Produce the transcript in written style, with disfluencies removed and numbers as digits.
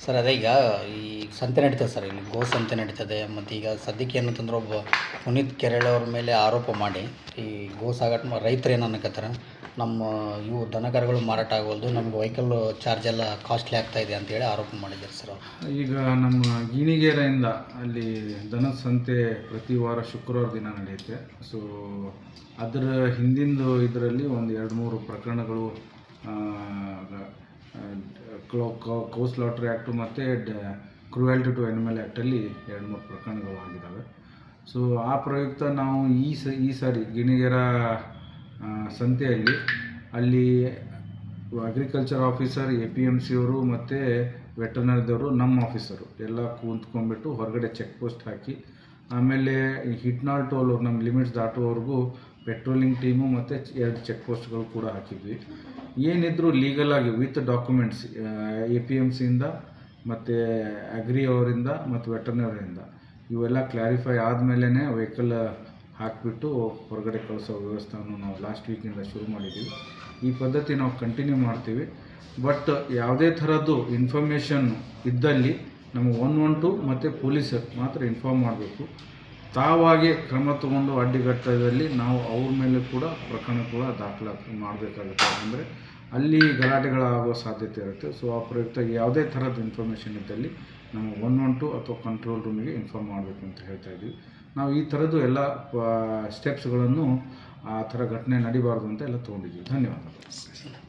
Sir ಅದೇ ಈಗ ಈ ಸಂತೆ ನಡೀತದೆ ಸರ್, ಇಲ್ಲಿ ಗೋ ಸಂತೆ ನಡೀತದೆ. ಮತ್ತು ಈಗ ಸದ್ಯಕ್ಕೆ ಏನಂತಂದ್ರೆ ಒಬ್ಬ ಪುನೀತ್ ಕೆರಳೆ ಅವ್ರ ಮೇಲೆ ಆರೋಪ ಮಾಡಿ ಈ ಗೋ ಸಾಗಾಟ ರೈತರು ಏನು ಅನ್ನಕತ್ತಾರ, ನಮ್ಮ ಇವು ದನಕರುಗಳು ಮಾರಾಟ ಆಗೋಲ್ದು, ನಮ್ಗೆ ವೆಹಿಕಲ್ ಚಾರ್ಜ್ ಎಲ್ಲ ಕಾಸ್ಟ್ಲಿ ಆಗ್ತಾಯಿದೆ ಅಂತೇಳಿ ಆರೋಪ ಮಾಡಿದ್ದಾರೆ ಸರ್ ಅವರು. ಈಗ ನಮ್ಮ ಗಿಣಿಗೇರಿಯಿಂದ ಅಲ್ಲಿ ದನದ ಸಂತೆ ಪ್ರತಿ ವಾರ ಶುಕ್ರವಾರ ದಿನ ನಡೆಯುತ್ತೆ. ಸೊ ಅದರ ಹಿಂದಿಂದು ಇದರಲ್ಲಿ ಒಂದು 2-3 ಪ್ರಕರಣಗಳು ಕೌ ಸ್ಲಾಟರ್ ಆ್ಯಕ್ಟು ಮತ್ತು ಕ್ರೂಯಲ್ಟಿ ಟು ಅನಿಮಲ್ ಆ್ಯಕ್ಟಲ್ಲಿ 2-3 ಪ್ರಕರಣಗಳು ಆಗಿದ್ದಾವೆ. ಸೊ ಆ ಪ್ರಯುಕ್ತ ನಾವು ಈ ಸಾರಿ ಗಿಣಿಗೆರ ಸಂತೆಯಲ್ಲಿ ಅಲ್ಲಿ ಅಗ್ರಿಕಲ್ಚರ್ ಆಫೀಸರ್, APMC ಅವರು ಮತ್ತು ವೆಟರ್ನರಿದವರು, ನಮ್ಮ ಆಫೀಸರು ಎಲ್ಲ ಕೂತ್ಕೊಂಡ್ಬಿಟ್ಟು ಹೊರಗಡೆ ಚೆಕ್ ಪೋಸ್ಟ್ ಹಾಕಿ, ಆಮೇಲೆ ಹಿಟ್ನಾಳ್ ಟೋಲ್ ನಮ್ಮ ಲಿಮಿಟ್ಸ್ ದಾಟುವವರೆಗೂ ಪೆಟ್ರೋಲಿಂಗ್ ಟೀಮು ಮತ್ತು 2 ಚೆಕ್ ಪೋಸ್ಟ್ಗಳು ಕೂಡ ಹಾಕಿದ್ವಿ. ಏನಿದ್ರು ಲೀಗಲಾಗಿ ವಿತ್ ಡಾಕ್ಯುಮೆಂಟ್ಸ್ APMCಯಿಂದ ಮತ್ತು ಅಗ್ರಿ ಅವರಿಂದ ಮತ್ತು ವೆಟರ್ನರಿಯಿಂದ ಇವೆಲ್ಲ ಕ್ಲಾರಿಫೈ ಆದಮೇಲೆ ವೆಹಿಕಲ್ ಹಾಕಿಬಿಟ್ಟು ಹೊರಗಡೆ ಕಳಿಸೋ ವ್ಯವಸ್ಥೆಯನ್ನು ನಾವು ಲಾಸ್ಟ್ ವೀಕಿಂದ ಶುರು ಮಾಡಿದ್ದೀವಿ. ಈ ಪದ್ಧತಿ ನಾವು ಕಂಟಿನ್ಯೂ ಮಾಡ್ತೀವಿ. ಬಟ್ ಯಾವುದೇ ಥರದ್ದು ಇನ್ಫಾರ್ಮೇಷನ್ ಇದ್ದಲ್ಲಿ ನಮಗೆ 112 ಮತ್ತು ಪೊಲೀಸರು ಮಾತ್ರ ಇನ್ಫಾರ್ಮ್ ಮಾಡಬೇಕು. ತಾವಾಗೆ ಕ್ರಮ ತಗೊಂಡು ಅಡ್ಡಿಗಟ್ಟದಲ್ಲಿ ನಾವು ಅವ್ರ ಮೇಲೆ ಕೂಡ ಪ್ರಕರಣ ಕೂಡ ದಾಖಲಾತಿ ಮಾಡಬೇಕಾಗುತ್ತೆ. ಅಂದರೆ ಅಲ್ಲಿ ಗಲಾಟೆಗಳಾಗೋ ಸಾಧ್ಯತೆ ಇರುತ್ತೆ. ಸೊ ಆ ಪ್ರಯುಕ್ತ ಯಾವುದೇ ಥರದ ಇನ್ಫಾರ್ಮೇಷನ್ ಇದ್ದಲ್ಲಿ ನಾವು 112 ಅಥವಾ ಕಂಟ್ರೋಲ್ ರೂಮಿಗೆ ಇನ್ಫಾರ್ಮ್ ಮಾಡಬೇಕು ಅಂತ ಹೇಳ್ತಾ ಇದ್ವಿ. ನಾವು ಈ ಥರದ್ದು ಎಲ್ಲ ಸ್ಟೆಪ್ಸ್ಗಳನ್ನು ಆ ಥರ ಘಟನೆ ನಡಿಬಾರ್ದು ಅಂತ ಎಲ್ಲ ತೊಗೊಂಡಿದ್ದೀವಿ. ಧನ್ಯವಾದಗಳು.